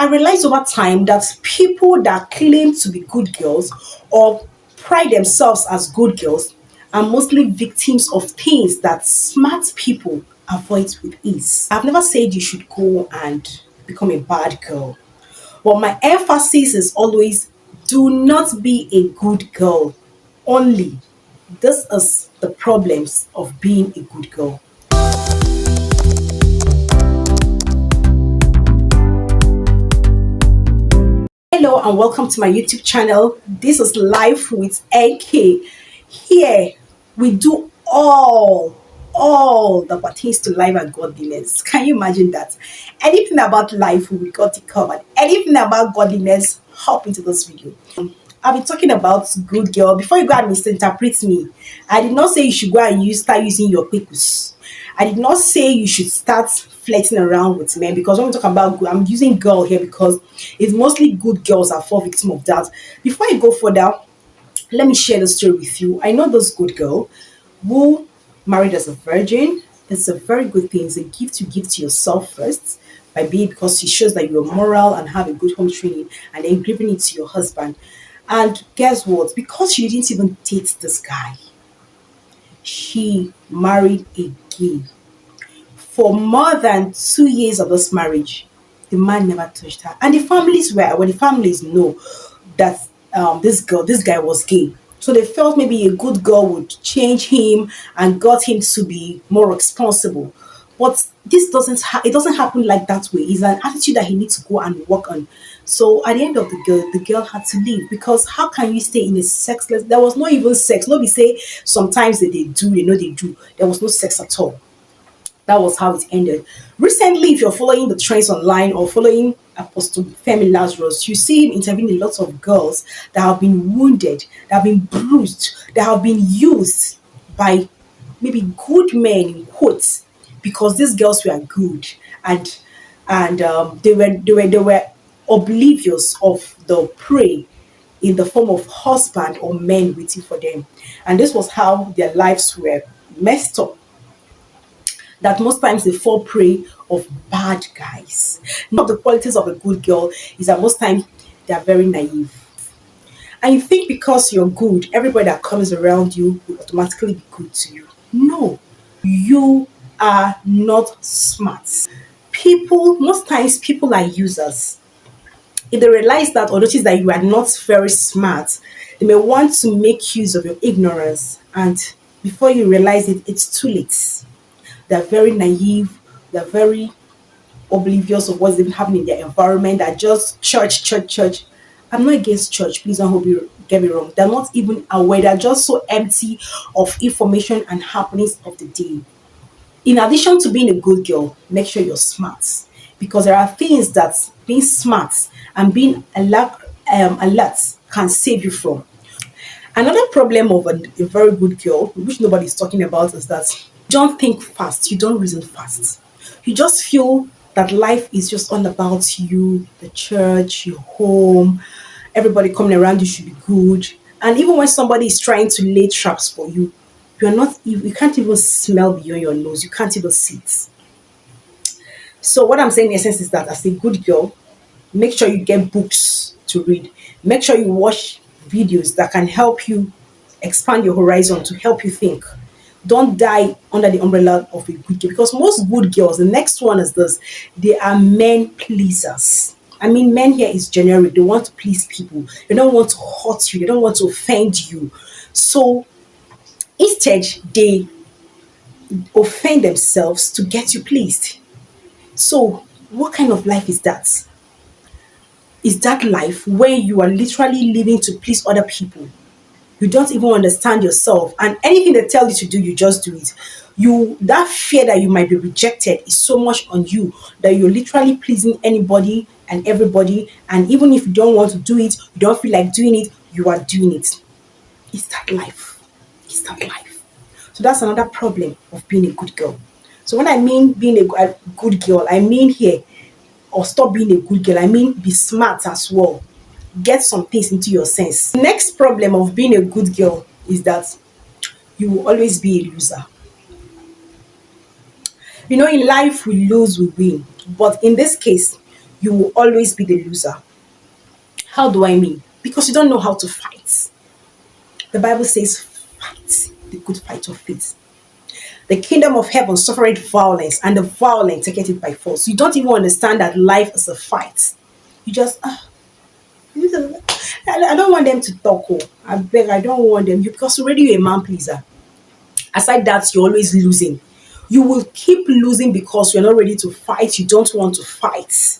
I realized over time that people that claim to be good girls or pride themselves as good girls are mostly victims of things that smart people avoid with ease. I've never said you should go and become a bad girl, but my emphasis is always do not be a good girl only. This is the problems of being a good girl. Hello and welcome to my YouTube channel. This is Life with AK. Here we do all that pertains to life and godliness. Can you imagine that? Anything about life we got it covered. Anything about godliness, hop into this video. I've been talking about good girl. Before you go and misinterpret me, I did not say you should go and start using your pictures. I did not say you should start flirting around with men, because when we talk about good, I'm using girl here because it's mostly good girls are fall victim of that. Before I go further, let me share the story with you. I know this good girl who married as a virgin. It's a very good thing. It's a gift you give to yourself first by being, because it shows that you're moral and have a good home training, and then giving it to your husband. And guess what? Because she didn't even date this guy, she married a gay. For more than 2 years of this marriage, the man never touched her. And the families were, when the families know that this guy was gay, so they felt maybe a good girl would change him and got him to be more responsible. But it doesn't happen like that way. It's an attitude that he needs to go and work on. So at the end of the girl had to leave, because how can you stay in a sexless? There was not even sex. Nobody say sometimes that they do, they do. There was no sex at all. That was how it ended. Recently, if you're following the trends online or following Apostle Femi Lazarus, you see him interviewing a lot of girls that have been wounded, that have been bruised, that have been used by maybe good men in quotes, because these girls were good, and they were oblivious of the prey in the form of husband or men waiting for them, and this was how their lives were messed up, that most times they fall prey of bad guys. One of the qualities of a good girl is that most times they are very naive. And you think because you're good, everybody that comes around you will automatically be good to you. No, you are not smart. Most times people are users. If they realize that or notice that you are not very smart, they may want to make use of your ignorance. And before you realize it, it's too late. They're very naive. They're very oblivious of what's even happening in their environment. They're just church, church, church. I'm not against church. Please don't get me wrong. They're not even aware. They're just so empty of information and happenings of the day. In addition to being a good girl, make sure you're smart, because there are things that being smart and being alert can save you from. Another problem of a very good girl, which nobody's talking about, is that you don't think fast, you don't reason fast. You just feel that life is just all about you, the church, your home, everybody coming around you should be good. And even when somebody is trying to lay traps for you, you can't even smell beyond your nose, you can't even see it. So what I'm saying in essence is that as a good girl, make sure you get books to read. Make sure you watch videos that can help you expand your horizon, to help you think. Don't die under the umbrella of a good girl, because most good girls, the next one is this, they are men pleasers. I mean, men here is generic. They want to please people. They don't want to hurt you. They don't want to offend you. So instead, they offend themselves to get you pleased. So what kind of life is that? Is that life where you are literally living to please other people? You don't even understand yourself, and anything they tell you to do, you just do it. That fear that you might be rejected is so much on you that you're literally pleasing anybody and everybody, and even if you don't want to do it, you don't feel like doing it, you are doing it. Is that life? Is that life? So that's another problem of being a good girl. So when I mean being a good girl, I mean here, or stop being a good girl, I mean be smart as well. Get some things into your sense. Next problem of being a good girl is that you will always be a loser. In life we lose, we win. But in this case, you will always be the loser. How do I mean? Because you don't know how to fight. The Bible says, fight the good fight of faith. The kingdom of heaven suffered violence, and the violent take it by force. You don't even understand that life is a fight. You just, I don't want them to talk. Oh, I beg, I don't want them. Because already you're a man pleaser. Aside that, you're always losing. You will keep losing because you're not ready to fight. You don't want to fight.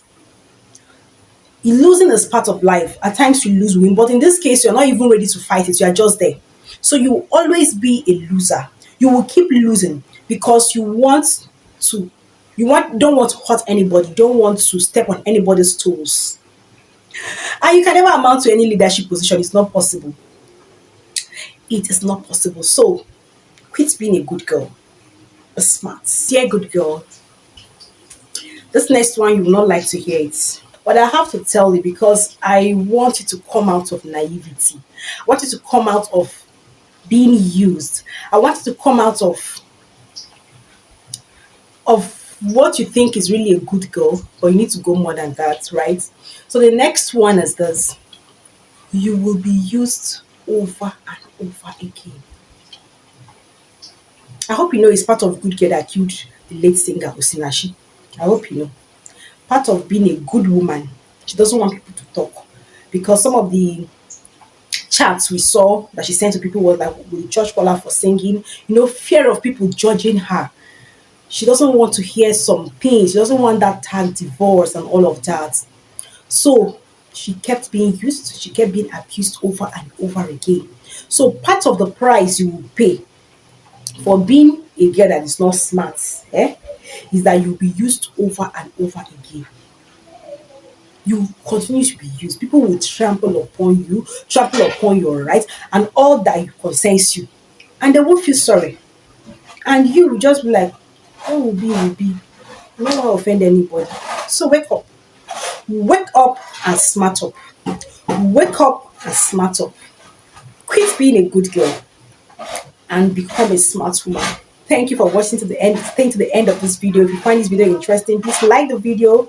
Losing is part of life. At times you lose win, but in this case, you're not even ready to fight it. You are just there. So you will always be a loser. You will keep losing because to, don't want to hurt anybody. Don't want to step on anybody's toes. And you can never amount to any leadership position. It's not possible. It is not possible. So quit being a good girl. Be smart. Dear good girl, this next one you will not like to hear it. But I have to tell you because I want you to come out of naivety. I want you to come out of being used. I want you to come out of what you think is really a good girl, but you need to go more than that, right? So the next one is this. You will be used over and over again. I hope you know it's part of good girl that killed the late singer Osinachi. I hope you know. Part of being a good woman, she doesn't want people to talk. Because some of the chats we saw that she sent to people was like, will the church call her for singing? Fear of people judging her. She doesn't want to hear some pain. She doesn't want that tag divorce and all of that. So she kept being used. She kept being abused over and over again. So part of the price you will pay for being a girl that is not smart, is that you'll be used over and over again. You continue to be used. People will trample upon you, trample upon your rights, and all that concerns you. And they won't feel sorry. And you will just be like, what will be, will be. I don't want to offend anybody. So wake up. Wake up and smart up. Wake up and smart up. Quit being a good girl and become a smart woman. Thank you for watching to the end. Stay to the end of this video. If you find this video interesting, please like the video,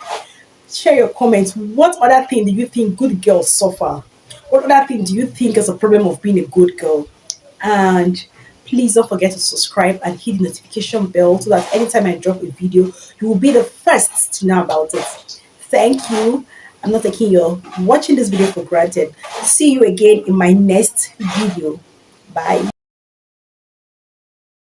share your comments. What other thing do you think good girls suffer? What other thing do you think is a problem of being a good girl? And please don't forget to subscribe and hit the notification bell so that anytime I drop a video, you will be the first to know about it. Thank you. I'm not taking your watching this video for granted. See you again in my next video. Bye.